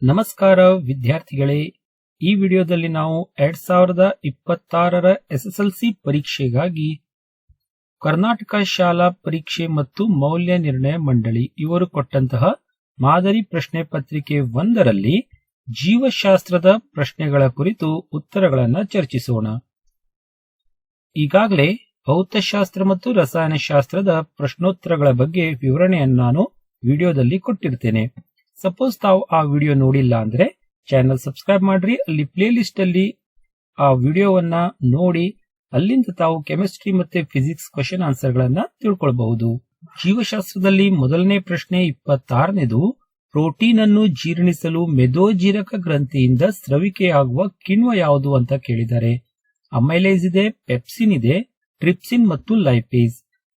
ನಮಸ್ಕಾರ ವಿದ್ಯಾರ್ಥಿಗಳೇ, ಈ ವಿಡಿಯೋದಲ್ಲಿ ನಾವು 2026ರ ಎಸ್ಎಸ್ಎಲ್ಸಿ ಪರೀಕ್ಷೆಗಾಗಿ ಕರ್ನಾಟಕ ಶಾಲಾ ಪರೀಕ್ಷೆ ಮತ್ತು ಮೌಲ್ಯ ನಿರ್ಣಯ ಮಂಡಳಿ ಇವರು ಕೊಟ್ಟಂತಹ ಮಾದರಿ ಪ್ರಶ್ನೆ ಪತ್ರಿಕೆ 1ರಲ್ಲಿ ಜೀವಶಾಸ್ತ್ರದ ಪ್ರಶ್ನೆಗಳ ಕುರಿತು ಉತ್ತರಗಳನ್ನು ಚರ್ಚಿಸೋಣ. ಈಗಾಗಲೇ ಭೌತಶಾಸ್ತ್ರ ಮತ್ತು ರಸಾಯನಶಾಸ್ತ್ರದ ಪ್ರಶ್ನೋತ್ತರಗಳ ಬಗ್ಗೆ ವಿವರಣೆಯನ್ನು ನಾನು ವಿಡಿಯೋದಲ್ಲಿ ಕೊಟ್ಟಿರ್ತೇನೆ. ಸಪೋಸ್ ತಾವು ಆ ವಿಡಿಯೋ ನೋಡಿಲ್ಲ ಅಂದ್ರೆ ಚಾನೆಲ್ ಸಬ್ಸ್ಕ್ರೈಬ್ ಮಾಡ್ರಿ. ಅಲ್ಲಿ ಪ್ಲೇ ಲಿಸ್ಟ್ ಅಲ್ಲಿ ಆ ವಿಡಿಯೋವನ್ನ ನೋಡಿ ಅಲ್ಲಿಂದ ತಾವು ಕೆಮಿಸ್ಟ್ರಿ ಮತ್ತೆ ಫಿಸಿಕ್ಸ್ ಕ್ವೆಶ್ಚನ್ ಆನ್ಸರ್ ಗಳನ್ನ ತಿಳ್ಕೊಳ್ಬಹುದು. ಜೀವಶಾಸ್ತ್ರದಲ್ಲಿ ಮೊದಲನೇ ಪ್ರಶ್ನೆ 26ನೇದು, ಪ್ರೋಟೀನ್ ಅನ್ನು ಜೀರ್ಣಿಸಲು ಮೆದೋಜೀರಕ ಗ್ರಂಥಿಯಿಂದ ಸ್ರವಿಕೆಯಾಗುವ ಕಿಣ್ವ ಯಾವುದು ಅಂತ ಕೇಳಿದ್ದಾರೆ. ಅಮೈಲೇಸ್ ಇದೆ, ಪೆಪ್ಸಿನ್ ಇದೆ, ಟ್ರಿಪ್ಸಿನ್ ಮತ್ತು ಲೈಪೇಸ್.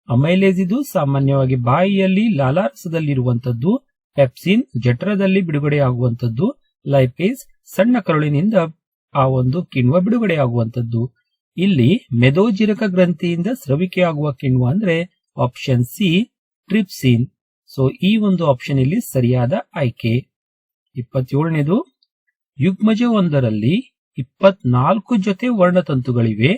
ಅಮೈಲೇಸ್ ಇದು ಸಾಮಾನ್ಯವಾಗಿ ಬಾಯಿಯಲ್ಲಿ ಲಾಲಾರಸದಲ್ಲಿರುವಂತದ್ದು, ಪೆಪ್ಸಿನ್ ಜಠರದಲ್ಲಿ ಬಿಡುಗಡೆಯಾಗುವಂತದ್ದು, ಲೈಪೇಸ್ ಸಣ್ಣ ಕರುಳಿನಿಂದ ಆ ಒಂದು ಕಿಣ್ವ ಬಿಡುಗಡೆಯಾಗುವಂತದ್ದು. ಇಲ್ಲಿ ಮೆದೋಜೀರಕ ಗ್ರಂಥಿಯಿಂದ ಸ್ರವಿಕೆಯಾಗುವ ಕಿಣ್ವ ಅಂದ್ರೆ ಆಪ್ಷನ್ ಸಿ ಟ್ರಿಪ್ಸಿನ್. ಸೊ ಈ ಒಂದು ಆಪ್ಷನ್ ಇಲ್ಲಿ ಸರಿಯಾದ ಆಯ್ಕೆ. 27ನೇದು, ಯುಗ್ಮಜವೊಂದರಲ್ಲಿ 24 ಜೊತೆ ವರ್ಣತಂತುಗಳಿವೆ,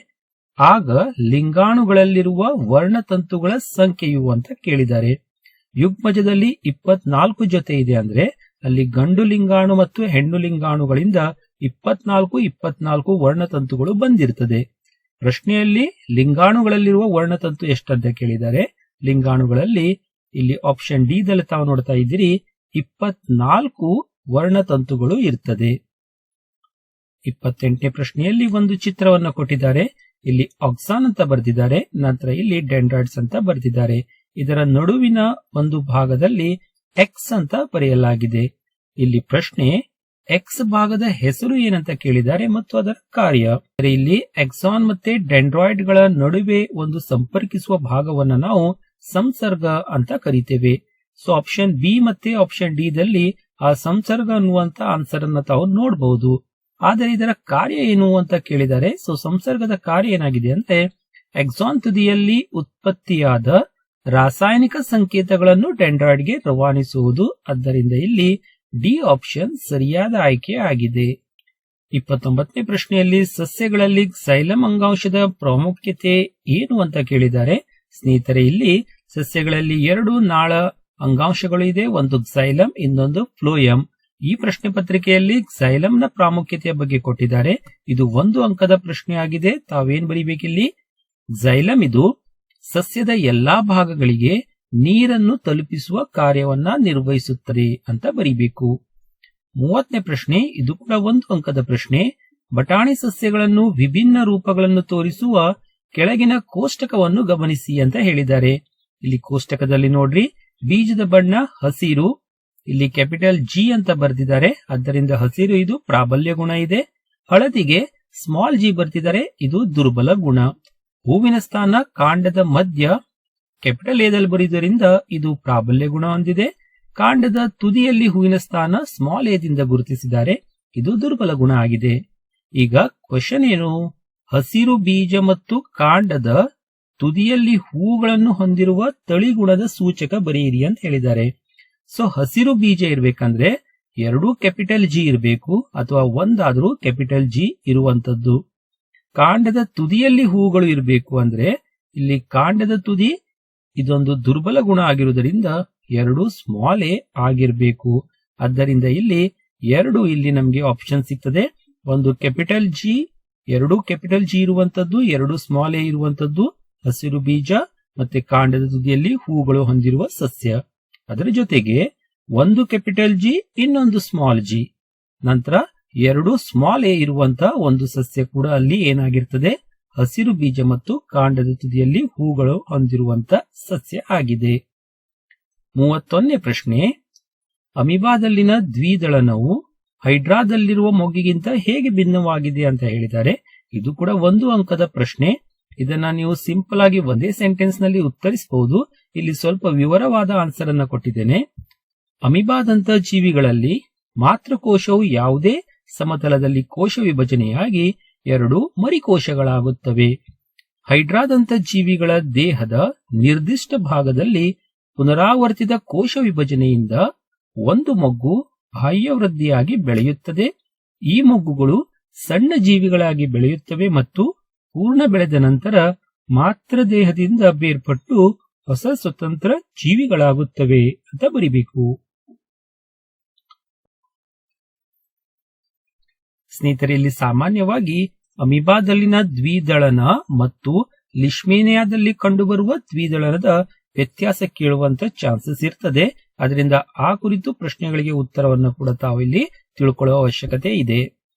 ಆಗ ಲಿಂಗಾಣುಗಳಲ್ಲಿರುವ ವರ್ಣತಂತುಗಳ ಸಂಖ್ಯೆಯು ಅಂತ ಕೇಳಿದ್ದಾರೆ. ಯುಗ್ಮಜದಲ್ಲಿ 24 ಜೊತೆ ಇದೆ ಅಂದ್ರೆ ಅಲ್ಲಿ ಗಂಡು ಲಿಂಗಾಣು ಮತ್ತು ಹೆಣ್ಣು ಲಿಂಗಾಣುಗಳಿಂದ 24 ವರ್ಣತಂತುಗಳು ಬಂದಿರ್ತದೆ. ಪ್ರಶ್ನೆಯಲ್ಲಿ ಲಿಂಗಾಣುಗಳಲ್ಲಿರುವ ವರ್ಣತಂತು ಎಷ್ಟಂತ ಕೇಳಿದ್ದಾರೆ. ಲಿಂಗಾಣುಗಳಲ್ಲಿ ಇಲ್ಲಿ ಆಪ್ಷನ್ ಡಿ ದಲ್ಲಿ ತಾವು ನೋಡ್ತಾ ಇದ್ದೀರಿ 24 ವರ್ಣತಂತುಗಳು ಇರ್ತದೆ. 28ನೇ ಪ್ರಶ್ನೆಯಲ್ಲಿ ಒಂದು ಚಿತ್ರವನ್ನು ಕೊಟ್ಟಿದ್ದಾರೆ. ಇಲ್ಲಿ ಆಕ್ಸಾನ್ ಅಂತ ಬರೆದಿದ್ದಾರೆ, ನಂತರ ಇಲ್ಲಿ ಡೆಂಡ್ರೈಟ್ಸ್ ಅಂತ ಬರೆದಿದ್ದಾರೆ. ಇದರ ನಡುವಿನ ಒಂದು ಭಾಗದಲ್ಲಿ ಎಕ್ಸ್ ಅಂತ ಬರೆಯಲಾಗಿದೆ. ಇಲ್ಲಿ ಪ್ರಶ್ನೆ ಎಕ್ಸ್ ಭಾಗದ ಹೆಸರು ಏನಂತ ಕೇಳಿದ್ದಾರೆ ಮತ್ತು ಅದರ ಕಾರ್ಯ. ಇಲ್ಲಿ ಎಕ್ಸಾನ್ ಮತ್ತೆ ಡೆಂಡ್ರಾಯ್ಡ್ ಗಳ ನಡುವೆ ಒಂದು ಸಂಪರ್ಕಿಸುವ ಭಾಗವನ್ನ ನಾವು ಸಂಸರ್ಗ ಅಂತ ಕರಿತೇವೆ. ಸೊ ಆಪ್ಷನ್ ಬಿ ಮತ್ತೆ ಆಪ್ಷನ್ ಡಿ ದಲ್ಲಿ ಆ ಸಂಸರ್ಗ ಅನ್ನುವಂತ ಆನ್ಸರ್ ಅನ್ನ ತಾವು ನೋಡಬಹುದು. ಆದರೆ ಇದರ ಕಾರ್ಯ ಏನು ಅಂತ ಕೇಳಿದ್ದಾರೆ. ಸೊ ಸಂಸರ್ಗದ ಕಾರ್ಯ ಏನಾಗಿದೆ ಅಂದ್ರೆ ಎಕ್ಸಾನ್ ತುದಿಯಲ್ಲಿ ಉತ್ಪತ್ತಿಯಾದ ರಾಸಾಯನಿಕ ಸಂಕೇತಗಳನ್ನು ಡೆಂಡ್ರಾಯ್ಡ್ಗೆ ರವಾನಿಸುವುದು. ಆದ್ದರಿಂದ ಇಲ್ಲಿ ಡಿ ಆಪ್ಷನ್ ಸರಿಯಾದ ಆಯ್ಕೆ ಆಗಿದೆ. 29ನೇ ಪ್ರಶ್ನೆಯಲ್ಲಿ ಸಸ್ಯಗಳಲ್ಲಿ ಕ್ಸೈಲಂ ಅಂಗಾಂಶದ ಪ್ರಾಮುಖ್ಯತೆ ಏನು ಅಂತ ಕೇಳಿದ್ದಾರೆ. ಸ್ನೇಹಿತರೆ, ಇಲ್ಲಿ ಸಸ್ಯಗಳಲ್ಲಿ 2 ನಾಳ ಅಂಗಾಂಶಗಳು ಇದೆ, ಒಂದು ಕ್ಸೈಲಂ ಇನ್ನೊಂದು ಫ್ಲೋಯಂ. ಈ ಪ್ರಶ್ನೆ ಪತ್ರಿಕೆಯಲ್ಲಿ ಕ್ಸೈಲಂನ ಪ್ರಾಮುಖ್ಯತೆಯ ಬಗ್ಗೆ ಕೊಟ್ಟಿದ್ದಾರೆ. ಇದು 1 ಅಂಕದ ಪ್ರಶ್ನೆಯಾಗಿದೆ. ತಾವೇನ್ ಬರೀಬೇಕಿಲ್ಲಿ, ಕ್ಸೈಲಂ ಇದು ಸಸ್ಯದ ಎಲ್ಲಾ ಭಾಗಗಳಿಗೆ ನೀರನ್ನು ತಲುಪಿಸುವ ಕಾರ್ಯವನ್ನ ನಿರ್ವಹಿಸುತ್ತದೆ ಅಂತ ಬರೀಬೇಕು. 30ನೇ ಪ್ರಶ್ನೆ, ಇದು ಕೂಡ 1 ಅಂಕದ ಪ್ರಶ್ನೆ. ಬಟಾಣಿ ಸಸ್ಯಗಳನ್ನು ವಿಭಿನ್ನ ರೂಪಗಳನ್ನು ತೋರಿಸುವ ಕೆಳಗಿನ ಕೋಷ್ಟಕವನ್ನು ಗಮನಿಸಿ ಅಂತ ಹೇಳಿದ್ದಾರೆ. ಇಲ್ಲಿ ಕೋಷ್ಟಕದಲ್ಲಿ ನೋಡ್ರಿ, ಬೀಜದ ಬಣ್ಣ ಹಸಿರು, ಇಲ್ಲಿ ಕ್ಯಾಪಿಟಲ್ ಜಿ ಅಂತ ಬರೆದಿದ್ದಾರೆ, ಆದ್ದರಿಂದ ಹಸಿರು ಇದು ಪ್ರಾಬಲ್ಯ ಗುಣ ಇದೆ. ಹಳದಿಗೆ ಸ್ಮಾಲ್ ಜಿ ಬರ್ತಿದ್ದಾರೆ, ಇದು ದುರ್ಬಲ ಗುಣ. ಹೂವಿನ ಸ್ಥಾನ ಕಾಂಡದ ಮಧ್ಯ, ಕ್ಯಾಪಿಟಲ್ ಎದಲ್ಲಿ ಬರೆಯುವುದರಿಂದ ಇದು ಪ್ರಾಬಲ್ಯ ಗುಣ ಹೊಂದಿದೆ. ಕಾಂಡದ ತುದಿಯಲ್ಲಿ ಹೂವಿನ ಸ್ಥಾನ ಸ್ಮಾಲ್ ಎದಿಂದ ಗುರುತಿಸಿದ್ದಾರೆ, ಇದು ದುರ್ಬಲ ಗುಣ ಆಗಿದೆ. ಈಗ ಕ್ವೆಶ್ಚನ್ ಏನು, ಹಸಿರು ಬೀಜ ಮತ್ತು ಕಾಂಡದ ತುದಿಯಲ್ಲಿ ಹೂಗಳನ್ನು ಹೊಂದಿರುವ ತಳಿಗುಣದ ಸೂಚಕ ಬರೆಯಿರಿ ಅಂತ ಹೇಳಿದ್ದಾರೆ. ಸೊ ಹಸಿರು ಬೀಜ ಇರ್ಬೇಕಂದ್ರೆ 2 ಕ್ಯಾಪಿಟಲ್ ಜಿ ಇರಬೇಕು, ಅಥವಾ ಒಂದಾದ್ರೂ ಕ್ಯಾಪಿಟಲ್ ಜಿ ಇರುವಂತದ್ದು. ಕಾಂಡದ ತುದಿಯಲ್ಲಿ ಹೂಗಳು ಇರಬೇಕು ಅಂದ್ರೆ ಇಲ್ಲಿ ಕಾಂಡದ ತುದಿ ಇದೊಂದು ದುರ್ಬಲ ಗುಣ ಆಗಿರುವುದರಿಂದ 2 ಸ್ಮಾಲ್ ಎ ಆಗಿರಬೇಕು. ಆದ್ದರಿಂದ ಇಲ್ಲಿ 2 ಇಲ್ಲಿ ನಮಗೆ ಆಪ್ಷನ್ ಸಿಗ್ತದೆ. ಒಂದು ಕ್ಯಾಪಿಟಲ್ ಜಿ, 2 ಕ್ಯಾಪಿಟಲ್ ಜಿ ಇರುವಂತದ್ದು, 2 ಸ್ಮಾಲ್ ಎ ಇರುವಂತದ್ದು ಹಸಿರು ಬೀಜ ಮತ್ತೆ ಕಾಂಡದ ತುದಿಯಲ್ಲಿ ಹೂಗಳು ಹೊಂದಿರುವ ಸಸ್ಯ. ಅದರ ಜೊತೆಗೆ 1 ಕ್ಯಾಪಿಟಲ್ ಜಿ ಇನ್ನೊಂದು ಸ್ಮಾಲ್ ಜಿ, ನಂತರ 2 ಸ್ಮಾಲ್ ಎ ಇರುವಂತ ಒಂದು ಸಸ್ಯ ಕೂಡ ಅಲ್ಲಿ ಏನಾಗಿರ್ತದೆ, ಹಸಿರು ಬೀಜ ಮತ್ತು ಕಾಂಡದ ತುದಿಯಲ್ಲಿ ಹೂಗಳು ಹೊಂದಿರುವಂತ ಸಸ್ಯ ಆಗಿದೆ. 31ನೇ ಪ್ರಶ್ನೆ, ಅಮೀಬಾದಲ್ಲಿನ ದ್ವಿದಳನವು ಹೈಡ್ರಾದಲ್ಲಿರುವ ಮೊಗ್ಗಿಗಿಂತ ಹೇಗೆ ಭಿನ್ನವಾಗಿದೆ ಅಂತ ಹೇಳಿದ್ದಾರೆ. ಇದು ಕೂಡ 1 ಅಂಕದ ಪ್ರಶ್ನೆ. ಇದನ್ನ ನೀವು ಸಿಂಪಲ್ ಆಗಿ ಒಂದೇ ಸೆಂಟೆನ್ಸ್ ನಲ್ಲಿ ಉತ್ತರಿಸಬಹುದು. ಇಲ್ಲಿ ಸ್ವಲ್ಪ ವಿವರವಾದ ಆನ್ಸರ್ ಅನ್ನ ಕೊಟ್ಟಿದ್ದೇನೆ. ಅಮೀಬಾದಂತ ಜೀವಿಗಳಲ್ಲಿ ಮಾತೃಕೋಶವು ಯಾವುದೇ ಸಮತಲದಲ್ಲಿ ಕೋಶ ವಿಭಜನೆಯಾಗಿ 2 ಮರಿಕೋಶಗಳಾಗುತ್ತವೆ. ಹೈಡ್ರಾದಂತ ಜೀವಿಗಳ ದೇಹದ ನಿರ್ದಿಷ್ಟ ಭಾಗದಲ್ಲಿ ಪುನರಾವರ್ತಿತ ಕೋಶ ವಿಭಜನೆಯಿಂದ ಒಂದು ಮೊಗ್ಗು ಬಾಹ್ಯವೃದ್ಧಿಯಾಗಿ ಬೆಳೆಯುತ್ತದೆ. ಈ ಮೊಗ್ಗುಗಳು ಸಣ್ಣ ಜೀವಿಗಳಾಗಿ ಬೆಳೆಯುತ್ತವೆ ಮತ್ತು ಪೂರ್ಣ ಬೆಳೆದ ನಂತರ ಮಾತ್ರ ದೇಹದಿಂದ ಬೇರ್ಪಟ್ಟು ಹೊಸ ಸ್ವತಂತ್ರ ಜೀವಿಗಳಾಗುತ್ತವೆ ಅಂತ ಬರಿಬೇಕು. ಸ್ನೇಹಿತರೆ, ಇಲ್ಲಿ ಸಾಮಾನ್ಯವಾಗಿ ಅಮೀಬಾದಲ್ಲಿನ ದ್ವಿದಳನ ಮತ್ತು ಲಿಶ್ಮೇನಿಯಾದಲ್ಲಿ ಕಂಡುಬರುವ ದ್ವಿದಳನದ ವ್ಯತ್ಯಾಸ ಕೇಳುವಂತ ಚಾನ್ಸಸ್ ಇರ್ತದೆ. ಅದರಿಂದ ಆ ಕುರಿತು ಪ್ರಶ್ನೆಗಳಿಗೆ ಉತ್ತರವನ್ನು ಕೂಡ ತಾವು ಇಲ್ಲಿ ತಿಳ್ಕೊಳ್ಳುವ ಅವಶ್ಯಕತೆ ಇದೆ.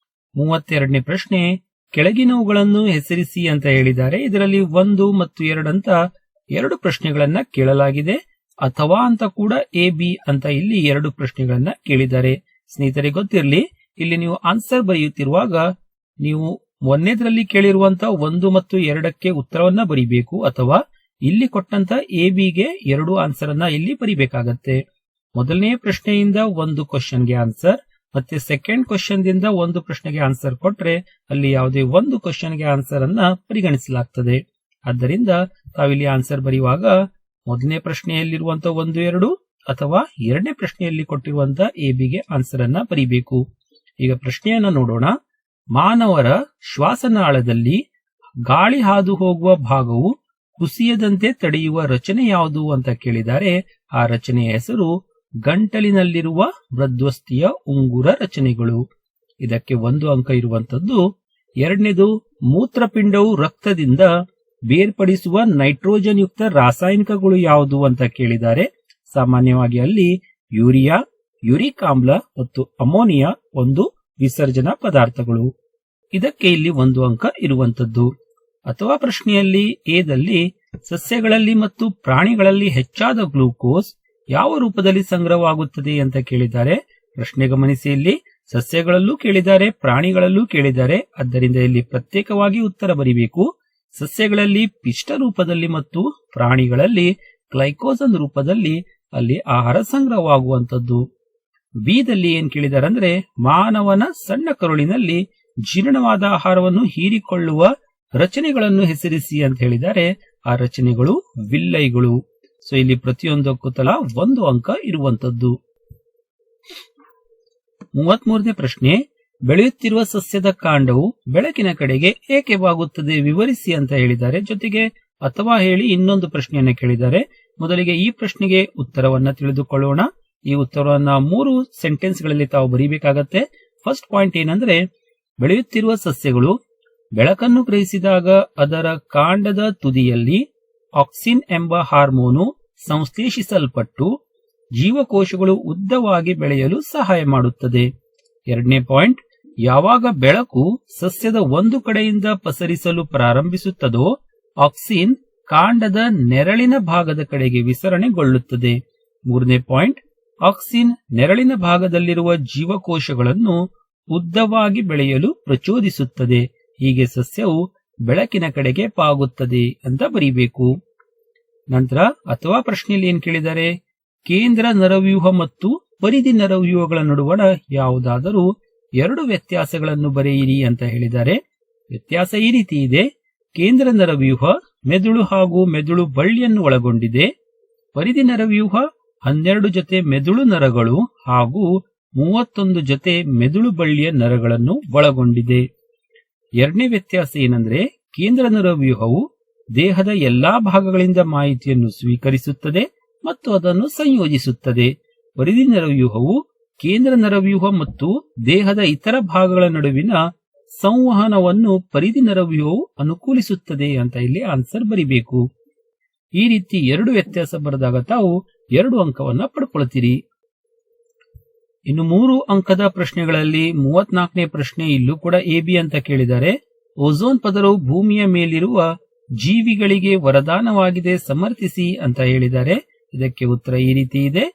32ನೇ ಪ್ರಶ್ನೆ, ಕೆಳಗಿನವುಗಳನ್ನು ಹೆಸರಿಸಿ ಅಂತ ಹೇಳಿದ್ದಾರೆ. ಇದರಲ್ಲಿ 1 ಮತ್ತು 2 ಅಂತ 2 ಪ್ರಶ್ನೆಗಳನ್ನ ಕೇಳಲಾಗಿದೆ. ಅಥವಾ ಅಂತ ಕೂಡ ಎ ಬಿ ಅಂತ ಇಲ್ಲಿ 2 ಪ್ರಶ್ನೆಗಳನ್ನ ಕೇಳಿದ್ದಾರೆ. ಸ್ನೇಹಿತರೆ, ಗೊತ್ತಿರಲಿ, ಇಲ್ಲಿ ನೀವು ಆನ್ಸರ್ ಬರೆಯುತ್ತಿರುವಾಗ ನೀವು 1ನೇದ್ರಲ್ಲಿ ಕೇಳಿರುವಂತ 1 ಮತ್ತು 2ಕ್ಕೆ ಉತ್ತರವನ್ನ ಬರಿಬೇಕು, ಅಥವಾ ಇಲ್ಲಿ ಕೊಟ್ಟಂತ ಎ ಬಿಗೆ 2 ಆನ್ಸರ್ ಅನ್ನ ಇಲ್ಲಿ ಬರಿಬೇಕಾಗತ್ತೆ. ಮೊದಲನೇ ಪ್ರಶ್ನೆಯಿಂದ 1 ಕ್ವಶನ್ಗೆ ಆನ್ಸರ್, ಮತ್ತೆ ಸೆಕೆಂಡ್ ಕ್ವಶನ್ ದಿಂದ 1 ಪ್ರಶ್ನೆಗೆ ಆನ್ಸರ್ ಕೊಟ್ರೆ ಅಲ್ಲಿ ಯಾವುದೇ 1 ಕ್ವಶನ್ಗೆ ಆನ್ಸರ್ ಅನ್ನ ಪರಿಗಣಿಸಲಾಗ್ತದೆ. ಆದ್ದರಿಂದ ತಾವಿಲ್ಲಿ ಆನ್ಸರ್ ಬರೆಯುವಾಗ ಮೊದಲನೇ ಪ್ರಶ್ನೆಯಲ್ಲಿರುವಂತ 1, 2 ಅಥವಾ 2ನೇ ಪ್ರಶ್ನೆಯಲ್ಲಿ ಕೊಟ್ಟಿರುವಂತ ಎ ಬಿಗೆ ಆನ್ಸರ್ ಅನ್ನ ಬರಿಬೇಕು. ಈಗ ಪ್ರಶ್ನೆಯನ್ನ ನೋಡೋಣ. ಮಾನವರ ಶ್ವಾಸನಾಳದಲ್ಲಿ ಗಾಳಿ ಹಾದು ಹೋಗುವ ಭಾಗವು ಕುಸಿಯದಂತೆ ತಡೆಯುವ ರಚನೆ ಯಾವುದು ಅಂತ ಕೇಳಿದ್ದಾರೆ. ಆ ರಚನೆಯ ಹೆಸರು ಗಂಟಲಿನಲ್ಲಿರುವ ಮೃದ್ವಸ್ಥಿಯ ಉಂಗುರ ರಚನೆಗಳು. ಇದಕ್ಕೆ 1 ಅಂಕ ಇರುವಂತದ್ದು. 2ನೇದು, ಮೂತ್ರಪಿಂಡವು ರಕ್ತದಿಂದ ಬೇರ್ಪಡಿಸುವ ನೈಟ್ರೋಜನ್ ಯುಕ್ತ ರಾಸಾಯನಿಕಗಳು ಯಾವುದು ಅಂತ ಕೇಳಿದ್ದಾರೆ. ಸಾಮಾನ್ಯವಾಗಿ ಅಲ್ಲಿ ಯೂರಿಯಾ, ಯೂರಿಕ್ ಆಮ್ಲ ಮತ್ತು ಅಮೋನಿಯಾ ಒಂದು ವಿಸರ್ಜನಾ ಪದಾರ್ಥಗಳು. ಇದಕ್ಕೆ ಇಲ್ಲಿ 1 ಅಂಕ ಇರುವಂತದ್ದು. ಅಥವಾ ಪ್ರಶ್ನೆಯಲ್ಲಿ ಎದಲ್ಲಿ ಸಸ್ಯಗಳಲ್ಲಿ ಮತ್ತು ಪ್ರಾಣಿಗಳಲ್ಲಿ ಹೆಚ್ಚಾದ ಗ್ಲೂಕೋಸ್ ಯಾವ ರೂಪದಲ್ಲಿ ಸಂಗ್ರಹವಾಗುತ್ತದೆ ಅಂತ ಕೇಳಿದ್ದಾರೆ. ಪ್ರಶ್ನೆ ಗಮನಿಸಿ, ಇಲ್ಲಿ ಸಸ್ಯಗಳಲ್ಲೂ ಕೇಳಿದ್ದಾರೆ, ಪ್ರಾಣಿಗಳಲ್ಲೂ ಕೇಳಿದ್ದಾರೆ. ಆದ್ದರಿಂದ ಇಲ್ಲಿ ಪ್ರತ್ಯೇಕವಾಗಿ ಉತ್ತರ ಬರಿಬೇಕು. ಸಸ್ಯಗಳಲ್ಲಿ ಪಿಷ್ಟ ರೂಪದಲ್ಲಿ ಮತ್ತು ಪ್ರಾಣಿಗಳಲ್ಲಿ ಗ್ಲೈಕೋಸನ್ ರೂಪದಲ್ಲಿ ಅಲ್ಲಿ ಆಹಾರ ಸಂಗ್ರಹವಾಗುವಂತದ್ದು. ಬಿದಲ್ಲಿ ಏನ್ ಕೇಳಿದ್ದಾರೆ ಅಂದ್ರೆ ಮಾನವನ ಸಣ್ಣ ಕರುಳಿನಲ್ಲಿ ಜೀರ್ಣವಾದ ಆಹಾರವನ್ನು ಹೀರಿಕೊಳ್ಳುವ ರಚನೆಗಳನ್ನು ಹೆಸರಿಸಿ ಅಂತ ಹೇಳಿದ್ದಾರೆ. ಆ ರಚನೆಗಳು ವಿಲ್ಲೈಗಳು. ಸೊ ಇಲ್ಲಿ ಪ್ರತಿಯೊಂದಕ್ಕೂ ತಲಾ 1 ಅಂಕ ಇರುವಂತದ್ದು. 33ನೇ ಪ್ರಶ್ನೆ, ಬೆಳೆಯುತ್ತಿರುವ ಸಸ್ಯದ ಕಾಂಡವು ಬೆಳಕಿನ ಕಡೆಗೆ ಏಕೆ ಬಾಗುತ್ತದೆ ವಿವರಿಸಿ ಅಂತ ಹೇಳಿದ್ದಾರೆ. ಜೊತೆಗೆ ಅಥವಾ ಹೇಳಿ ಇನ್ನೊಂದು ಪ್ರಶ್ನೆಯನ್ನ ಕೇಳಿದ್ದಾರೆ. ಮೊದಲಿಗೆ ಈ ಪ್ರಶ್ನೆಗೆ ಉತ್ತರವನ್ನ ತಿಳಿದುಕೊಳ್ಳೋಣ. ಈ ಉತ್ತರವನ್ನ 3 ಸೆಂಟೆನ್ಸ್ ಗಳಲ್ಲಿ ತಾವು ಬರೀಬೇಕಾಗತ್ತೆ. ಫಸ್ಟ್ ಪಾಯಿಂಟ್ ಏನಂದ್ರೆ, ಬೆಳೆಯುತ್ತಿರುವ ಸಸ್ಯಗಳು ಬೆಳಕನ್ನು ಗ್ರಹಿಸಿದಾಗ ಅದರ ಕಾಂಡದ ತುದಿಯಲ್ಲಿ ಆಕ್ಸಿನ್ ಎಂಬ ಹಾರ್ಮೋನು ಸಂಶ್ಲೇಷಿಸಲ್ಪಟ್ಟು ಜೀವಕೋಶಗಳು ಉದ್ದವಾಗಿ ಬೆಳೆಯಲು ಸಹಾಯ ಮಾಡುತ್ತದೆ. 2ನೇ ಪಾಯಿಂಟ್, ಯಾವಾಗ ಬೆಳಕು ಸಸ್ಯದ ಒಂದು ಕಡೆಯಿಂದ ಪಸರಿಸಲು ಪ್ರಾರಂಭಿಸುತ್ತದೋ ಆಕ್ಸಿನ್ ಕಾಂಡದ ನೆರಳಿನ ಭಾಗದ ಕಡೆಗೆ ವಿಸರಣೆಗೊಳ್ಳುತ್ತದೆ. 3ನೇ ಪಾಯಿಂಟ್, ಆಕ್ಸಿನ್ ನೆರಳಿನ ಭಾಗದಲ್ಲಿರುವ ಜೀವಕೋಶಗಳನ್ನು ಉದ್ದವಾಗಿ ಬೆಳೆಯಲು ಪ್ರಚೋದಿಸುತ್ತದೆ. ಹೀಗೆ ಸಸ್ಯವು ಬೆಳಕಿನ ಕಡೆಗೆ ಬಾಗುತ್ತದೆ ಅಂತ ಬರೀಬೇಕು. ನಂತರ ಅಥವಾ ಪ್ರಶ್ನೆಯಲ್ಲಿ ಏನ್ ಕೇಳಿದ್ದಾರೆ, ಕೇಂದ್ರ ನರವ್ಯೂಹ ಮತ್ತು ಪರಿಧಿ ನರವ್ಯೂಹಗಳ ನಡುವಣ ಯಾವುದಾದರೂ 2 ವ್ಯತ್ಯಾಸಗಳನ್ನು ಬರೆಯಿರಿ ಅಂತ ಹೇಳಿದ್ದಾರೆ. ವ್ಯತ್ಯಾಸ ಈ ರೀತಿ ಇದೆ. ಕೇಂದ್ರ ನರವ್ಯೂಹ ಮೆದುಳು ಹಾಗೂ ಮೆದುಳು ಬಳ್ಳಿಯನ್ನು ಒಳಗೊಂಡಿದೆ. ಪರಿಧಿ ನರವ್ಯೂಹ 12 ಜೊತೆ ಮೆದುಳು ನರಗಳು ಹಾಗೂ 31 ಜೊತೆ ಮೆದುಳು ಬಳ್ಳಿಯ ನರಗಳನ್ನು ಒಳಗೊಂಡಿದೆ. 2ನೇ ವ್ಯತ್ಯಾಸ ಏನಂದ್ರೆ, ಕೇಂದ್ರ ನರವ್ಯೂಹವು ದೇಹದ ಎಲ್ಲಾ ಭಾಗಗಳಿಂದ ಮಾಹಿತಿಯನ್ನು ಸ್ವೀಕರಿಸುತ್ತದೆ ಮತ್ತು ಅದನ್ನು ಸಂಯೋಜಿಸುತ್ತದೆ. ಪರಿಧಿ ನರವ್ಯೂಹವು ಕೇಂದ್ರ ನರವ್ಯೂಹ ಮತ್ತು ದೇಹದ ಇತರ ಭಾಗಗಳ ನಡುವಿನ ಸಂವಹನವನ್ನು ಪರಿಧಿ ನರವ್ಯೂಹವು ಅನುಕೂಲಿಸುತ್ತದೆ ಅಂತ ಇಲ್ಲಿ ಆನ್ಸರ್ ಬರಿಬೇಕು. ಈ ರೀತಿ 2 ವ್ಯತ್ಯಾಸ ಬರೆದಾಗ ತಾವು 2 ಅಂಕವನ್ನ ಪಡ್ಕೊಳ್ತೀರಿ. ಇನ್ನು 3 ಅಂಕದ ಪ್ರಶ್ನೆಗಳಲ್ಲಿ 34ನೇ ಪ್ರಶ್ನೆ, ಇಲ್ಲೂ ಕೂಡ ಎ ಬಿ ಅಂತ ಕೇಳಿದ್ದಾರೆ. ಓಝೋನ್ ಪದರವು ಭೂಮಿಯ ಮೇಲಿರುವ ಜೀವಿಗಳಿಗೆ ವರದಾನವಾಗಿದೆ, ಸಮರ್ಥಿಸಿ ಅಂತ ಹೇಳಿದ್ದಾರೆ. ಇದಕ್ಕೆ ಉತ್ತರ ಈ ರೀತಿ ಇದೆ.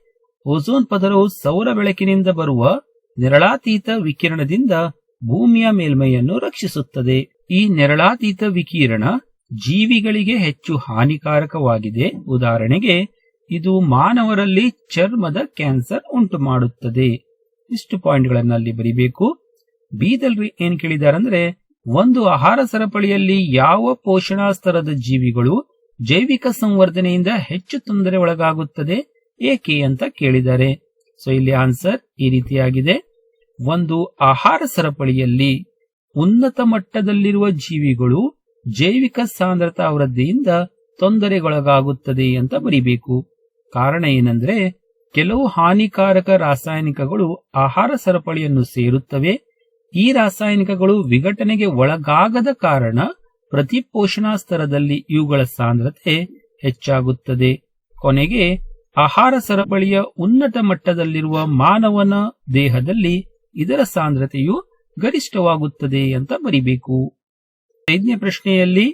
ಓಝೋನ್ ಪದರವು ಸೌರ ಬೆಳಕಿನಿಂದ ಬರುವ ನೆರಳಾತೀತ ವಿಕಿರಣದಿಂದ ಭೂಮಿಯ ಮೇಲ್ಮೈಯನ್ನು ರಕ್ಷಿಸುತ್ತದೆ. ಈ ನೆರಳಾತೀತ ವಿಕಿರಣ ಜೀವಿಗಳಿಗೆ ಹೆಚ್ಚು ಹಾನಿಕಾರಕವಾಗಿದೆ. ಉದಾಹರಣೆಗೆ, ಇದು ಮಾನವರಲ್ಲಿ ಚರ್ಮದ ಕ್ಯಾನ್ಸರ್ ಉಂಟು ಮಾಡುತ್ತದೆ. ಇಷ್ಟು ಪಾಯಿಂಟ್ಗಳನ್ನ ಅಲ್ಲಿ ಬರಿಬೇಕು. ಬಿದಲ್ಲಿ ಏನ್ ಕೇಳಿದ್ದಾರೆ ಅಂದ್ರೆ, ಒಂದು ಆಹಾರ ಸರಪಳಿಯಲ್ಲಿ ಯಾವ ಪೋಷಣಾ ಸ್ತರದ ಜೀವಿಗಳು ಜೈವಿಕ ಸಂವರ್ಧನೆಯಿಂದ ಹೆಚ್ಚು ತೊಂದರೆ ಒಳಗಾಗುತ್ತದೆ, ಏಕೆ ಅಂತ ಕೇಳಿದ್ದಾರೆ. ಸೊ ಇಲ್ಲಿ ಆನ್ಸರ್ ಈ ರೀತಿಯಾಗಿದೆ. ಒಂದು ಆಹಾರ ಸರಪಳಿಯಲ್ಲಿ ಉನ್ನತ ಮಟ್ಟದಲ್ಲಿರುವ ಜೀವಿಗಳು ಜೈವಿಕ ಸಾಂದ್ರತಾ ವೃದ್ಧಿಯಿಂದ ತೊಂದರೆಗೊಳಗಾಗುತ್ತದೆ ಅಂತ ಬರಿಬೇಕು. ಕಾರಣ ಏನಂದ್ರೆ ಕೆಲವು ಹಾನಿಕಾರಕ ರಾಸಾಯನಿಕಗಳು ಆಹಾರ ಸರಪಳಿಯನ್ನು ಸೇರುತ್ತವೆ. ಈ ರಾಸಾಯನಿಕಗಳು ವಿಘಟನೆಗೆ ಒಳಗಾಗದ ಕಾರಣ ಪ್ರತಿಪೋಷಣಾ ಸ್ತರದಲ್ಲಿ ಇವುಗಳ ಸಾಂದ್ರತೆ ಹೆಚ್ಚಾಗುತ್ತದೆ. ಕೊನೆಗೆ ಆಹಾರ ಸರಪಳಿಯ ಉನ್ನತ ಮಟ್ಟದಲ್ಲಿರುವ ಮಾನವನ ದೇಹದಲ್ಲಿ ಇದರ ಸಾಂದ್ರತೆಯು ಗರಿಷ್ಠವಾಗುತ್ತದೆ ಅಂತ ಬರಿಬೇಕು. 5ನೇ ಪ್ರಶ್ನೆಯಲ್ಲಿ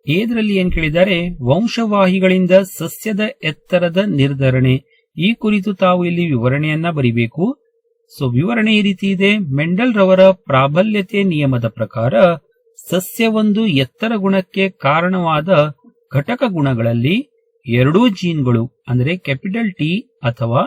ಏದರಲ್ಲಿ ಏನ್ ಕೇಳಿದ್ದಾರೆ, ವಂಶವಾಹಿಗಳಿಂದ ಸಸ್ಯದ ಎತ್ತರದ ನಿರ್ಧರಣೆ. ಈ ಕುರಿತು ತಾವು ಇಲ್ಲಿ ವಿವರಣೆಯನ್ನ ಬರಿಬೇಕು. ಸೊ ವಿವರಣೆ ಈ ರೀತಿ ಇದೆ. ಮೆಂಡೆಲ್ ರವರ ಪ್ರಾಬಲ್ಯತೆ ನಿಯಮದ ಪ್ರಕಾರ ಸಸ್ಯವೊಂದು ಎತ್ತರ ಗುಣಕ್ಕೆ ಕಾರಣವಾದ ಘಟಕ ಗುಣಗಳಲ್ಲಿ ಎರಡೂ ಜೀನ್ಗಳು ಅಂದರೆ ಕ್ಯಾಪಿಟಲ್ ಟಿ ಅಥವಾ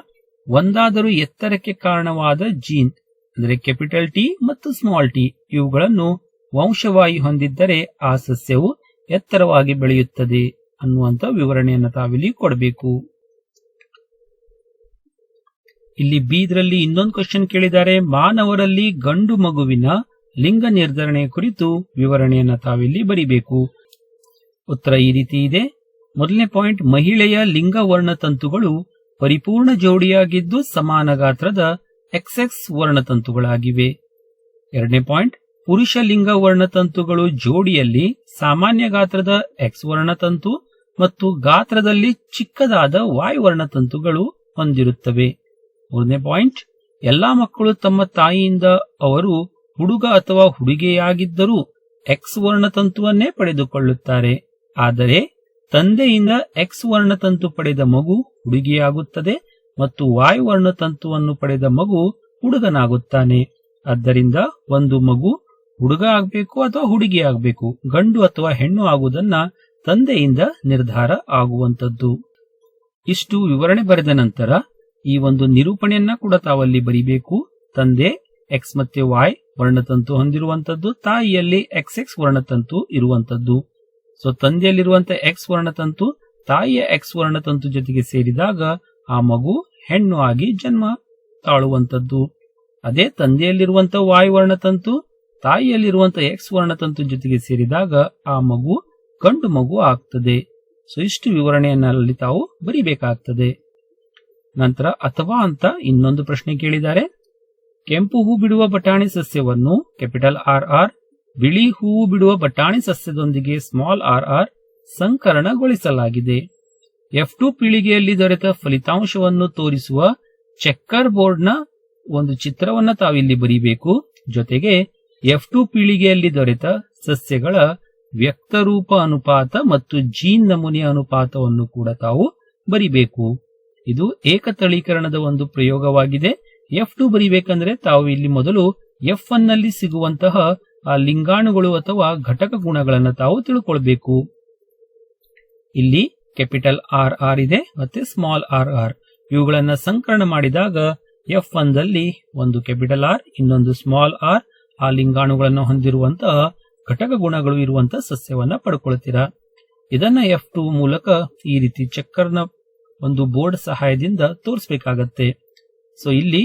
ಒಂದಾದರೂ ಎತ್ತರಕ್ಕೆ ಕಾರಣವಾದ ಜೀನ್ ಅಂದರೆ ಕ್ಯಾಪಿಟಲ್ ಟಿ ಮತ್ತು ಸ್ಮಾಲ್ ಟಿ ಇವುಗಳನ್ನು ವಂಶವಾಹಿ ಹೊಂದಿದ್ದರೆ ಆ ಸಸ್ಯವು ಎತ್ತರವಾಗಿ ಬೆಳೆಯುತ್ತದೆ ಅನ್ನುವಂತ ವಿವರಣೆಯನ್ನು ತಾವಿಲ್ಲಿ ಕೊಡಬೇಕು. ಇಲ್ಲಿ ಬೀದ್ರಲ್ಲಿ ಇನ್ನೊಂದು ಕ್ವಶನ್ ಕೇಳಿದ್ದಾರೆ. ಮಾನವರಲ್ಲಿ ಗಂಡು ಮಗುವಿನ ಲಿಂಗ ನಿರ್ಧರಣೆ ಕುರಿತು ವಿವರಣೆಯನ್ನ ತಾವಿಲ್ಲಿ ಬರಿಬೇಕು. ಉತ್ತರ ಈ ರೀತಿ ಇದೆ. ಮೊದಲನೇ ಪಾಯಿಂಟ್, ಮಹಿಳೆಯ ಲಿಂಗ ವರ್ಣತಂತುಗಳು ಪರಿಪೂರ್ಣ ಜೋಡಿಯಾಗಿದ್ದು ಸಮಾನ ಗಾತ್ರದ XX ವರ್ಣತಂತುಗಳಾಗಿವೆ. ಎರಡನೇ ಪಾಯಿಂಟ್, ಪುರುಷ ಲಿಂಗ ವರ್ಣತಂತುಗಳು ಜೋಡಿಯಲ್ಲಿ ಸಾಮಾನ್ಯ ಗಾತ್ರದ X ವರ್ಣತಂತು ಮತ್ತು ಗಾತ್ರದಲ್ಲಿ ಚಿಕ್ಕದಾದ Y ವರ್ಣತಂತುಗಳು ಹೊಂದಿರುತ್ತವೆ. ಮೂರನೇ ಪಾಯಿಂಟ್, ಎಲ್ಲಾ ಮಕ್ಕಳು ತಮ್ಮ ತಾಯಿಯಿಂದ ಅವರು ಹುಡುಗ ಅಥವಾ ಹುಡುಗಿಯಾಗಿದ್ದರೂ X ವರ್ಣತಂತುವನ್ನೇ ಪಡೆದುಕೊಳ್ಳುತ್ತಾರೆ. ಆದರೆ ತಂದೆಯಿಂದ X ವರ್ಣತಂತು ಪಡೆದ ಮಗು ಹುಡುಗಿಯಾಗುತ್ತದೆ ಮತ್ತು Y ವರ್ಣತಂತುವನ್ನು ಪಡೆದ ಮಗು ಹುಡುಗನಾಗುತ್ತಾನೆ. ಆದ್ದರಿಂದ ಒಂದು ಮಗು ಹುಡುಗ ಆಗಬೇಕು ಅಥವಾ ಹುಡುಗಿ ಆಗಬೇಕು, ಗಂಡು ಅಥವಾ ಹೆಣ್ಣು ಆಗುವುದನ್ನ ತಂದೆಯಿಂದ ನಿರ್ಧಾರ ಆಗುವಂತದ್ದು. ಇಷ್ಟು ವಿವರಣೆ ಬರೆದ ನಂತರ ಈ ಒಂದು ನಿರೂಪಣೆಯನ್ನ ಕೂಡ ತಾವಲ್ಲಿ ಬರಿಬೇಕು. ತಂದೆ X ಮತ್ತೆ Y ವರ್ಣತಂತು ಹೊಂದಿರುವಂತದ್ದು, ತಾಯಿಯಲ್ಲಿ XX ವರ್ಣತಂತು ಇರುವಂತದ್ದು. ಸೊ ತಂದೆಯಲ್ಲಿರುವಂತ X ವರ್ಣತಂತು ತಾಯಿಯ X ವರ್ಣತಂತು ಜೊತೆಗೆ ಸೇರಿದಾಗ ಆ ಮಗು ಹೆಣ್ಣು ಆಗಿ ಜನ್ಮ ತಾಳುವಂತದ್ದು. ಅದೇ ತಂದೆಯಲ್ಲಿರುವಂತ Y ವರ್ಣತಂತು ತಾಯಿಯಲ್ಲಿರುವಂತ X ವರ್ಣತಂತು ಜೊತೆಗೆ ಸೇರಿದಾಗ ಆ ಮಗು ಗಂಡು ಮಗು ಆಗ್ತದೆ. ಸೊ ಇಷ್ಟು ವಿವರಣೆಯನ್ನ ಅಲ್ಲಿ ತಾವು ಬರಿಬೇಕಾಗ್ತದೆ. ನಂತರ ಅಥವಾ ಅಂತ ಇನ್ನೊಂದು ಪ್ರಶ್ನೆ ಕೇಳಿದ್ದಾರೆ. ಕೆಂಪು ಹೂ ಬಿಡುವ ಬಟಾಣಿ ಸಸ್ಯವನ್ನು ಕ್ಯಾಪಿಟಲ್ RR ಬಿಳಿ ಹೂವು ಬಿಡುವ ಬಟಾಣಿ ಸಸ್ಯದೊಂದಿಗೆ ಸ್ಮಾಲ್ rr ಸಂಕರಣಗೊಳಿಸಲಾಗಿದೆ. F2 ಪೀಳಿಗೆಯಲ್ಲಿ ದೊರೆತ ಫಲಿತಾಂಶವನ್ನು ತೋರಿಸುವ ಚೆಕ್ಕರ್ ಬೋರ್ಡ್ನ ಒಂದು ಚಿತ್ರವನ್ನ ತಾವಿಲ್ಲಿ ಬರೀಬೇಕು. ಜೊತೆಗೆ F2 ಪೀಳಿಗೆಯಲ್ಲಿ ದೊರೆತ ಸಸ್ಯಗಳ ವ್ಯಕ್ತರೂಪ ಅನುಪಾತ ಮತ್ತು ಜೀನ್ ನಮೂನೆಯ ಅನುಪಾತವನ್ನು ಕೂಡ ತಾವು ಬರಿಬೇಕು. ಇದು ಏಕತಳೀಕರಣದ ಒಂದು ಪ್ರಯೋಗವಾಗಿದೆ. F2 ಬರಿಬೇಕಂದ್ರೆ ತಾವು ಇಲ್ಲಿ ಮೊದಲು F1 ನಲ್ಲಿ ಸಿಗುವಂತಹ ಆ ಲಿಂಗಾಣುಗಳು ಅಥವಾ ಘಟಕ ಗುಣಗಳನ್ನು ತಾವು ತಿಳ್ಕೊಳ್ಬೇಕು. ಇಲ್ಲಿ ಕ್ಯಾಪಿಟಲ್ RR ಇದೆ ಮತ್ತೆ ಸ್ಮಾಲ್ rr ಇವುಗಳನ್ನ ಸಂಕಲನ ಮಾಡಿದಾಗ F1 ದಲ್ಲಿ ಒಂದು ಕ್ಯಾಪಿಟಲ್ R ಇನ್ನೊಂದು ಸ್ಮಾಲ್ r ಆ ಲಿಂಗಾಣುಗಳನ್ನು ಹೊಂದಿರುವಂತಹ ಘಟಕ ಗುಣಗಳು ಇರುವಂತಹ ಸಸ್ಯವನ್ನ ಪಡ್ಕೊಳ್ತೀರಾ. ಇದನ್ನ F2 ಮೂಲಕ ಈ ರೀತಿ ಚಕ್ಕರ್ನ ಒಂದು ಬೋರ್ಡ್ ಸಹಾಯದಿಂದ ತೋರಿಸಬೇಕಾಗತ್ತೆ. ಸೊ ಇಲ್ಲಿ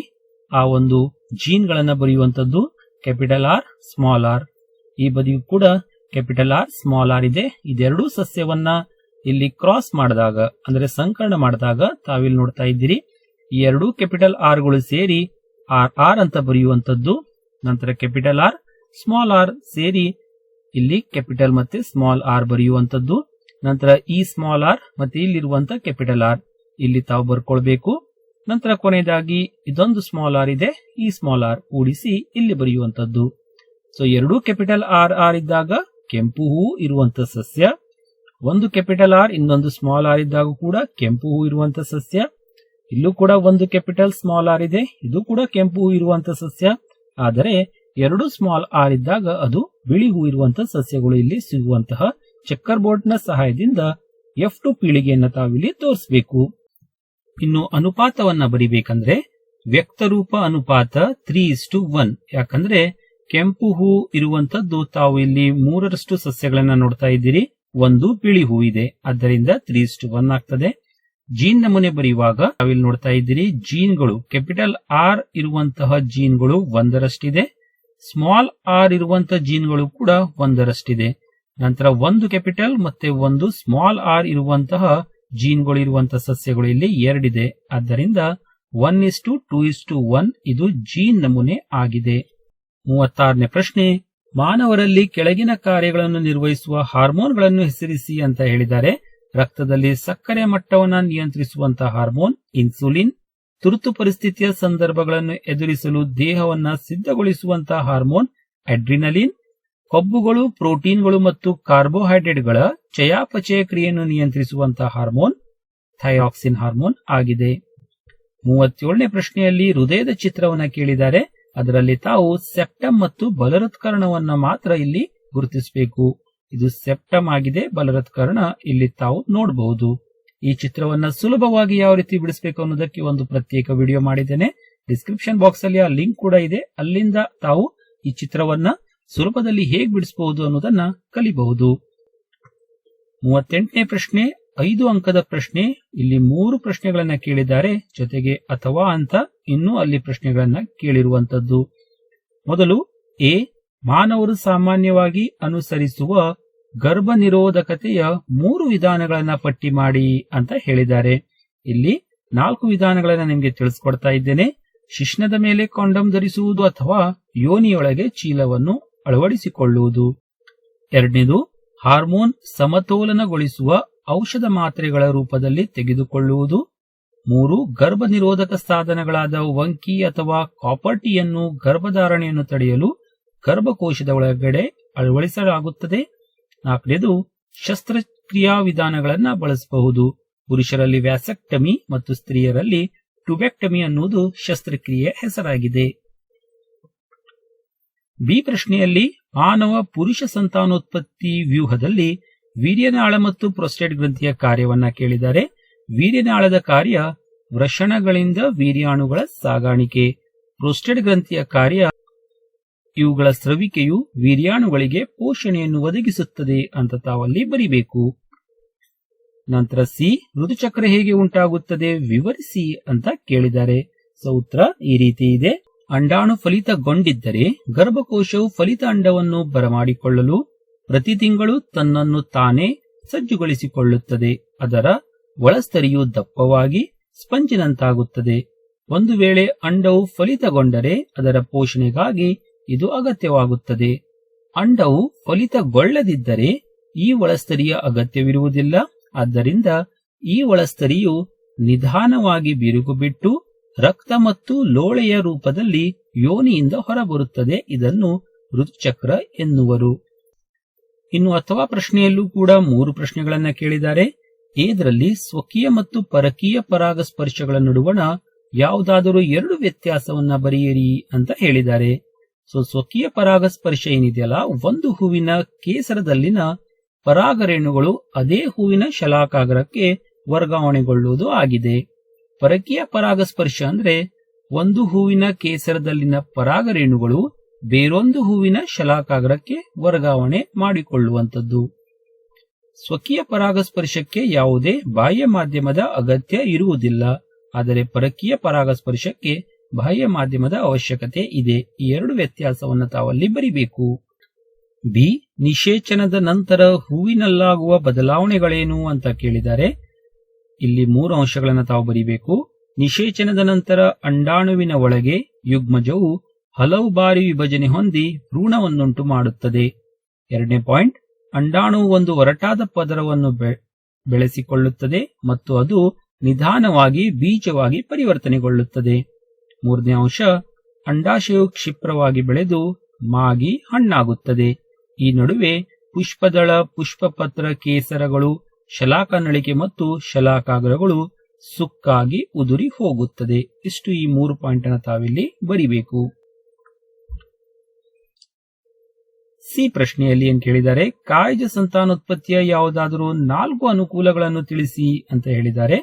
ಆ ಒಂದು ಜೀನ್ ಗಳನ್ನ ಬರೆಯುವಂತದ್ದು ಕ್ಯಾಪಿಟಲ್ R ಸ್ಮಾಲ್ r, ಈ ಬದಿಯು ಕೂಡ ಕ್ಯಾಪಿಟಲ್ R ಸ್ಮಾಲ್ r ಇದೆ. ಇದೆರಡೂ ಸಸ್ಯವನ್ನ ಇಲ್ಲಿ ಕ್ರಾಸ್ ಮಾಡಿದಾಗ ಅಂದ್ರೆ ಸಂಕಲನ ಮಾಡಿದಾಗ ತಾವಿಲ್ಲಿ ನೋಡ್ತಾ ಇದ್ದೀರಿ ಈ ಎರಡೂ ಕ್ಯಾಪಿಟಲ್ R ಗಳು ಸೇರಿ RR ಅಂತ ಬರೆಯುವಂತದ್ದು. ನಂತರ ಕ್ಯಾಪಿಟಲ್ R ಸ್ಮಾಲ್ r ಸೇರಿ ಇಲ್ಲಿ ಕ್ಯಾಪಿಟಲ್ ಮತ್ತೆ ಸ್ಮಾಲ್ r ಬರೆಯುವಂತದ್ದು. ನಂತರ ಈ ಸ್ಮಾಲ್ r ಮತ್ತೆ ಇಲ್ಲಿರುವಂತ ಕ್ಯಾಪಿಟಲ್ R ಇಲ್ಲಿ ತಾವು ಬರ್ಕೊಳ್ಬೇಕು. ನಂತರ ಕೊನೆಯದಾಗಿ ಇದೊಂದು ಸ್ಮಾಲ್ r ಇದೆ, ಈ ಸ್ಮಾಲ್ r ಕೂಡಿಸಿ ಇಲ್ಲಿ ಬರೆಯುವಂತದ್ದು. ಸೊ ಎರಡೂ ಕ್ಯಾಪಿಟಲ್ RR ಇದ್ದಾಗ ಕೆಂಪು ಹೂ ಇರುವಂತ ಸಸ್ಯ, ಒಂದು ಕ್ಯಾಪಿಟಲ್ R ಇನ್ನೊಂದು ಸ್ಮಾಲ್ r ಇದ್ದಾಗ ಕೂಡ ಕೆಂಪು ಹೂ ಇರುವಂತ ಸಸ್ಯ. ಇಲ್ಲೂ ಕೂಡ ಒಂದು ಕ್ಯಾಪಿಟಲ್ ಸ್ಮಾಲ್ r ಇದೆ, ಇದು ಕೂಡ ಕೆಂಪು ಹೂ ಇರುವಂತ ಸಸ್ಯ. ಆದರೆ ಎರಡು ಸ್ಮಾಲ್ r ಇದ್ದಾಗ ಅದು ಬಿಳಿ ಹೂ ಇರುವಂತ ಸಸ್ಯಗಳು ಇಲ್ಲಿ ಸಿಗುವಂತಹ ಚೆಕ್ಕರ್ ಬೋರ್ಡ್ ನ ಸಹಾಯದಿಂದ F2 ಪೀಳಿಗೆಯನ್ನ ತಾವಿಲ್ಲಿ ತೋರಿಸಬೇಕು. ಇನ್ನು ಅನುಪಾತವನ್ನ ಬರಿಬೇಕಂದ್ರೆ ವ್ಯಕ್ತರೂಪ ಅನುಪಾತ 3:1. ಯಾಕಂದ್ರೆ ಕೆಂಪು ಹೂ ಇರುವಂತದ್ದು ತಾವು ಇಲ್ಲಿ 3ರಷ್ಟು ಸಸ್ಯಗಳನ್ನ ನೋಡ್ತಾ ಇದ್ದೀರಿ, ಒಂದು ಬಿಳಿ ಹೂ ಇದೆ, ಆದ್ದರಿಂದ 3:1 ಆಗ್ತದೆ. ಜೀನ್ ನಮೂನೆ ಬರೆಯುವಾಗ ನಾವಿಲ್ಲಿ ನೋಡ್ತಾ ಇದ್ದೀರಿ ಜೀನ್ಗಳು ಕ್ಯಾಪಿಟಲ್ ಆರ್ ಇರುವಂತಹ ಜೀನ್ಗಳು 1ರಷ್ಟಿದೆ, ಸ್ಮಾಲ್ ಆರ್ ಇರುವಂತಹ ಜೀನ್ಗಳು ಕೂಡ 1ರಷ್ಟಿದೆ. ನಂತರ ಒಂದು ಕ್ಯಾಪಿಟಲ್ ಮತ್ತೆ ಒಂದು ಸ್ಮಾಲ್ ಆರ್ ಇರುವಂತಹ ಜೀನ್ಗಳು ಇರುವಂತಹ ಸಸ್ಯಗಳು ಇಲ್ಲಿ 2ಇದೆ. ಆದ್ದರಿಂದ 1:2:1 ಇದು ಜೀನ್ ನಮೂನೆ ಆಗಿದೆ. 36ನೇ ಪ್ರಶ್ನೆ, ಮಾನವರಲ್ಲಿ ಕೆಳಗಿನ ಕಾರ್ಯಗಳನ್ನು ನಿರ್ವಹಿಸುವ ಹಾರ್ಮೋನ್ಗಳನ್ನು ಹೆಸರಿಸಿ ಅಂತ ಹೇಳಿದ್ದಾರೆ. ರಕ್ತದಲ್ಲಿ ಸಕ್ಕರೆ ಮಟ್ಟವನ್ನು ನಿಯಂತ್ರಿಸುವಂತಹ ಹಾರ್ಮೋನ್ ಇನ್ಸುಲಿನ್, ತುರ್ತು ಪರಿಸ್ಥಿತಿಯ ಸಂದರ್ಭಗಳನ್ನು ಎದುರಿಸಲು ದೇಹವನ್ನ ಸಿದ್ಧಗೊಳಿಸುವಂತಹ ಹಾರ್ಮೋನ್ ಅಡ್ರಿನಲಿನ್, ಕೊಬ್ಬುಗಳು, ಪ್ರೋಟೀನ್ಗಳು ಮತ್ತು ಕಾರ್ಬೋಹೈಡ್ರೇಟ್ಗಳ ಚಯಾಪಚಯ ಕ್ರಿಯೆಯನ್ನು ನಿಯಂತ್ರಿಸುವಂತಹ ಹಾರ್ಮೋನ್ ಥೈರಾಕ್ಸಿನ್ ಹಾರ್ಮೋನ್ ಆಗಿದೆ. 37ನೇ ಪ್ರಶ್ನೆಯಲ್ಲಿ ಹೃದಯದ ಚಿತ್ರವನ್ನ ಕೇಳಿದ್ದಾರೆ. ಅದರಲ್ಲಿ ತಾವು ಸೆಪ್ಟಮ್ ಮತ್ತು ಬಲಹೃತ್ಕರ್ಣವನ್ನ ಮಾತ್ರ ಇಲ್ಲಿ ಗುರುತಿಸಬೇಕು. ಇದು ಸೆಪ್ಟಮ್ ಆಗಿದೆ, ಬಲಹೃತ್ಕರ್ಣ ಇಲ್ಲಿ ತಾವು ನೋಡಬಹುದು. ಈ ಚಿತ್ರವನ್ನ ಸುಲಭವಾಗಿ ಯಾವ ರೀತಿ ಬಿಡಿಸಬೇಕು ಅನ್ನೋದಕ್ಕೆ ಒಂದು ಪ್ರತ್ಯೇಕ ವಿಡಿಯೋ ಮಾಡಿದ್ದೇನೆ. ಡಿಸ್ಕ್ರಿಪ್ಷನ್ ಬಾಕ್ಸ್ ಅಲ್ಲಿ ಆ ಲಿಂಕ್ ಕೂಡ ಇದೆ. ಅಲ್ಲಿಂದ ತಾವು ಈ ಚಿತ್ರವನ್ನ ಸುಲಭದಲ್ಲಿ ಹೇಗೆ ಬಿಡಿಸಬಹುದು ಅನ್ನೋದನ್ನ ಕಲಿಬಹುದು. 38ನೇ ಪ್ರಶ್ನೆ 5 ಅಂಕದ ಪ್ರಶ್ನೆ. ಇಲ್ಲಿ 3 ಪ್ರಶ್ನೆಗಳನ್ನ ಕೇಳಿದ್ದಾರೆ, ಜೊತೆಗೆ ಅಥವಾ ಅಂತ ಇನ್ನೂ ಅಲ್ಲಿ ಪ್ರಶ್ನೆಗಳನ್ನ ಕೇಳಿರುವಂತದ್ದು. ಮೊದಲು ಎ, ಮಾನವರು ಸಾಮಾನ್ಯವಾಗಿ ಅನುಸರಿಸುವ ಗರ್ಭ ನಿರೋಧಕತೆಯ 3 ವಿಧಾನಗಳನ್ನ ಪಟ್ಟಿ ಮಾಡಿ ಅಂತ ಹೇಳಿದ್ದಾರೆ. ಇಲ್ಲಿ 4 ವಿಧಾನಗಳನ್ನ ನಿಮಗೆ ತಿಳಿಸ್ಕೊಡ್ತಾ ಇದ್ದೇನೆ. ಶಿಶ್ನದ ಮೇಲೆ ಕಾಂಡಮ್ ಧರಿಸುವುದು ಅಥವಾ ಯೋನಿಯೊಳಗೆ ಚೀಲವನ್ನು ಅಳವಡಿಸಿಕೊಳ್ಳುವುದು. 2ನೇದು, ಹಾರ್ಮೋನ್ ಸಮತೋಲನಗೊಳಿಸುವ ಔಷಧ ಮಾತ್ರೆಗಳ ರೂಪದಲ್ಲಿ ತೆಗೆದುಕೊಳ್ಳುವುದು. 3, ಗರ್ಭ ನಿರೋಧಕ ಸಾಧನಗಳಾದ ವಂಕಿ ಅಥವಾ ಕಾಪರ್ ಟೀಯನ್ನು ಗರ್ಭಧಾರಣೆಯನ್ನು ತಡೆಯಲು ಗರ್ಭಕೋಶದ ಒಳಗಡೆ ಅಳವಡಿಸಲಾಗುತ್ತದೆ. 4ನೇದು, ಶಸ್ತ್ರಕ್ರಿಯಾ ವಿಧಾನಗಳನ್ನ ಬಳಸಬಹುದು. ಪುರುಷರಲ್ಲಿ ವ್ಯಾಸೆಕ್ಟಮಿ ಮತ್ತು ಸ್ತ್ರೀಯರಲ್ಲಿ ಟ್ಯುಬೆಕ್ಟಮಿ ಅನ್ನುವುದು ಶಸ್ತ್ರಕ್ರಿಯೆಯ ಹೆಸರಾಗಿದೆ. ಬಿ ಪ್ರಶ್ನೆಯಲ್ಲಿ ಮಾನವ ಪುರುಷ ಸಂತಾನೋತ್ಪತ್ತಿ ವ್ಯೂಹದಲ್ಲಿ ವೀರ್ಯನಾಳ ಮತ್ತು ಪ್ರೊಸ್ಟೇಟ್ ಗ್ರಂಥಿಯ ಕಾರ್ಯವನ್ನ ಕೇಳಿದ್ದಾರೆ. ವೀರ್ಯನಾಳದ ಕಾರ್ಯ ವೃಷಣಗಳಿಂದ ವೀರ್ಯಾಣುಗಳ ಸಾಗಾಣಿಕೆ. ಪ್ರೊಸ್ಟೇಟ್ ಗ್ರಂಥಿಯ ಕಾರ್ಯ ಇವುಗಳ ಸ್ರವಿಕೆಯು ವೀರ್ಯಾಣುಗಳಿಗೆ ಪೋಷಣೆಯನ್ನು ಒದಗಿಸುತ್ತದೆ ಅಂತ ತಾವಲ್ಲಿ ಬರಿಬೇಕು. ನಂತರ ಸಿ, ಋತುಚಕ್ರ ಹೇಗೆ ಉಂಟಾಗುತ್ತದೆ ವಿವರಿಸಿ ಅಂತ ಕೇಳಿದ್ದಾರೆ. ಉತ್ತರ ಈ ರೀತಿ ಇದೆ. ಅಂಡಾಣು ಫಲಿತಗೊಂಡಿದ್ದರೆ ಗರ್ಭಕೋಶವು ಫಲಿತ ಅಂಡವನ್ನು ಬರಮಾಡಿಕೊಳ್ಳಲು ಪ್ರತಿ ತಿಂಗಳು ತನ್ನನ್ನು ತಾನೇ ಸಜ್ಜುಗೊಳಿಸಿಕೊಳ್ಳುತ್ತದೆ. ಅದರ ಒಳಸ್ತರಿಯು ದಪ್ಪವಾಗಿ ಸ್ಪಂಜಿನಂತಾಗುತ್ತದೆ. ಒಂದು ವೇಳೆ ಅಂಡವು ಫಲಿತಗೊಂಡರೆ ಅದರ ಪೋಷಣೆಗಾಗಿ ಇದು ಅಗತ್ಯವಾಗುತ್ತದೆ. ಅಂಡವು ಫಲಿತಗೊಳ್ಳದಿದ್ದರೆ ಈ ಒಳಸ್ತರಿಯ ಅಗತ್ಯವಿರುವುದಿಲ್ಲ. ಆದ್ದರಿಂದ ಈ ಒಳಸ್ತರಿಯು ನಿಧಾನವಾಗಿ ಬಿರುಕು ಬಿಟ್ಟು ರಕ್ತ ಮತ್ತು ಲೋಳೆಯ ರೂಪದಲ್ಲಿ ಯೋನಿಯಿಂದ ಹೊರಬರುತ್ತದೆ. ಇದನ್ನು ಋತುಚಕ್ರ ಎನ್ನುವರು. ಇನ್ನು ಅಥವಾ ಪ್ರಶ್ನೆಯಲ್ಲೂ ಕೂಡ 3 ಪ್ರಶ್ನೆಗಳನ್ನ ಕೇಳಿದ್ದಾರೆ. ಇದರಲ್ಲಿ ಸ್ವಕೀಯ ಮತ್ತು ಪರಕೀಯ ಪರಾಗಸ್ಪರ್ಶಗಳ ನಡುವಣ ಯಾವುದಾದರೂ 2 ವ್ಯತ್ಯಾಸವನ್ನ ಬರೆಯಿರಿ ಅಂತ ಹೇಳಿದ್ದಾರೆ. ಸ್ವಕೀಯ ಪರಾಗಸ್ಪರ್ಶ ಏನಿದೆಯಲ್ಲ, ಒಂದು ಹೂವಿನ ಕೇಸರದಲ್ಲಿನ ಪರಾಗರೇಣುಗಳು ಅದೇ ಹೂವಿನ ಶಲಾಕಾಗ್ರಕ್ಕೆ ವರ್ಗಾವಣೆಗೊಳ್ಳುವುದು ಆಗಿದೆ. ಪರಕೀಯ ಪರಾಗಸ್ಪರ್ಶ ಅಂದ್ರೆ ಒಂದು ಹೂವಿನ ಕೇಸರದಲ್ಲಿನ ಪರಾಗರೇಣುಗಳು ಬೇರೊಂದು ಹೂವಿನ ಶಲಾಕಾಗ್ರಕ್ಕೆ ವರ್ಗಾವಣೆ ಮಾಡಿಕೊಳ್ಳುವಂಥದ್ದು. ಸ್ವಕೀಯ ಪರಾಗಸ್ಪರ್ಶಕ್ಕೆ ಯಾವುದೇ ಬಾಹ್ಯ ಮಾಧ್ಯಮದ ಅಗತ್ಯ ಇರುವುದಿಲ್ಲ. ಆದರೆ ಪರಕೀಯ ಪರಾಗಸ್ಪರ್ಶಕ್ಕೆ ಬಾಹ್ಯ ಮಾಧ್ಯಮದ ಅವಶ್ಯಕತೆ ಇದೆ. ಈ 2 ವ್ಯತ್ಯಾಸವನ್ನು ತಾವಲ್ಲಿ ಬರಿಬೇಕು. ಬಿ, ನಿಷೇಚನದ ನಂತರ ಹೂವಿನಲ್ಲಾಗುವ ಬದಲಾವಣೆಗಳೇನು ಅಂತ ಕೇಳಿದ್ದಾರೆ. ಇಲ್ಲಿ 3 ಅಂಶಗಳನ್ನು ತಾವು ಬರಿಬೇಕು. ನಿಷೇಚನದ ನಂತರ ಅಂಡಾಣುವಿನ ಒಳಗೆ ಯುಗ್ಮಜವು ಹಲವು ಬಾರಿ ವಿಭಜನೆ ಹೊಂದಿ ಭ್ರೂಣವನ್ನುಂಟು ಮಾಡುತ್ತದೆ. 2ನೇ ಪಾಯಿಂಟ್, ಅಂಡಾಣು ಒಂದು ಒರಟಾದ ಪದರವನ್ನು ಬೆಳೆಸಿಕೊಳ್ಳುತ್ತದೆ ಮತ್ತು ಅದು ನಿಧಾನವಾಗಿ ಬೀಜವಾಗಿ ಪರಿವರ್ತನೆಗೊಳ್ಳುತ್ತದೆ. 3ನೇ ಅಂಶ, ಅಂಡಾಶಯವು ಕ್ಷಿಪ್ರವಾಗಿ ಬೆಳೆದು ಮಾಗಿ ಹಣ್ಣಾಗುತ್ತದೆ. ಈ ನಡುವೆ ಪುಷ್ಪದಳ, ಪುಷ್ಪಪತ್ರ, ಕೇಸರಗಳು, ಶಲಾಕನಳಿಕೆ ಮತ್ತು ಶಲಾಕಾಗ್ರಗಳು ಸುಕ್ಕಾಗಿ ಉದುರಿ ಹೋಗುತ್ತದೆ. ಇಷ್ಟು ಈ 3 ಪಾಯಿಂಟ್ ಅನ್ನು ತಾವಿಲ್ಲಿ ಬರಿಬೇಕು. ಸಿ ಪ್ರಶ್ನೆಯಲ್ಲಿ ಏನ್ ಕೇಳಿದ್ದಾರೆ, ಕಾಯಜ ಸಂತಾನೋತ್ಪತ್ತಿಯ ಯಾವುದಾದರೂ 4 ಅನುಕೂಲಗಳನ್ನು ತಿಳಿಸಿ ಅಂತ ಹೇಳಿದ್ದಾರೆ.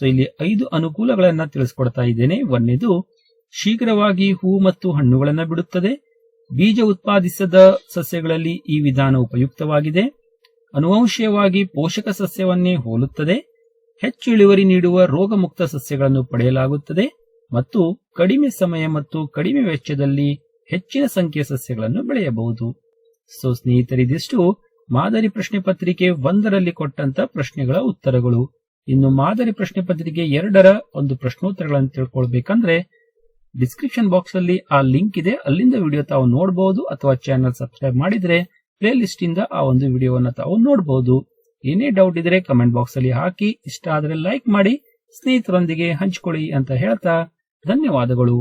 ಇಲ್ಲಿ 5 ಅನುಕೂಲಗಳನ್ನ ತಿಳಿಸ್ಕೊಡ್ತಾ ಇದ್ದೇನೆ. 1ನೇದು, ಶೀಘ್ರವಾಗಿ ಹೂ ಮತ್ತು ಹಣ್ಣುಗಳನ್ನ ಬಿಡುತ್ತದೆ. ಬೀಜ ಉತ್ಪಾದಿಸದ ಸಸ್ಯಗಳಲ್ಲಿ ಈ ವಿಧಾನ ಉಪಯುಕ್ತವಾಗಿದೆ. ಅನುವಂಶೀಯವಾಗಿ ಪೋಷಕ ಸಸ್ಯವನ್ನೇ ಹೋಲುತ್ತದೆ. ಹೆಚ್ಚು ಇಳುವರಿ ನೀಡುವ ರೋಗಮುಕ್ತ ಸಸ್ಯಗಳನ್ನು ಪಡೆಯಲಾಗುತ್ತದೆ ಮತ್ತು ಕಡಿಮೆ ಸಮಯ ಮತ್ತು ಕಡಿಮೆ ವೆಚ್ಚದಲ್ಲಿ ಹೆಚ್ಚಿನ ಸಂಖ್ಯೆಯ ಸಸ್ಯಗಳನ್ನು ಬೆಳೆಯಬಹುದು. ಸೊ ಸ್ನೇಹಿತರಿದಿಷ್ಟು ಮಾದರಿ ಪ್ರಶ್ನೆ ಪತ್ರಿಕೆ 1ರಲ್ಲಿ ಕೊಟ್ಟಂತ ಪ್ರಶ್ನೆಗಳ ಉತ್ತರಗಳು. ಇನ್ನು ಮಾದರಿ ಪ್ರಶ್ನೆ ಪತ್ರಿಕೆ 2ರ ಒಂದು ಪ್ರಶ್ನೋತ್ತರಗಳನ್ನು ತಿಳ್ಕೊಳ್ಬೇಕಂದ್ರೆ ಡಿಸ್ಕ್ರಿಪ್ಷನ್ ಬಾಕ್ಸ್ ಅಲ್ಲಿ ಆ ಲಿಂಕ್ ಇದೆ, ಅಲ್ಲಿಂದ ವಿಡಿಯೋ ತಾವು ನೋಡಬಹುದು ಅಥವಾ ಚಾನೆಲ್ ಸಬ್ಸ್ಕ್ರೈಬ್ ಮಾಡಿದ್ರೆ ಪ್ಲೇ ಲಿಸ್ಟ್ ಇಂದ ಆ ಒಂದು ವಿಡಿಯೋವನ್ನು ತಾವು ನೋಡಬಹುದು. ಏನೇ ಡೌಟ್ ಇದ್ರೆ ಕಮೆಂಟ್ ಬಾಕ್ಸ್ ಅಲ್ಲಿ ಹಾಕಿ, ಇಷ್ಟ ಆದ್ರೆ ಲೈಕ್ ಮಾಡಿ, ಸ್ನೇಹಿತರೊಂದಿಗೆ ಹಂಚಿಕೊಳ್ಳಿ ಅಂತ ಹೇಳ್ತಾ ಧನ್ಯವಾದಗಳು.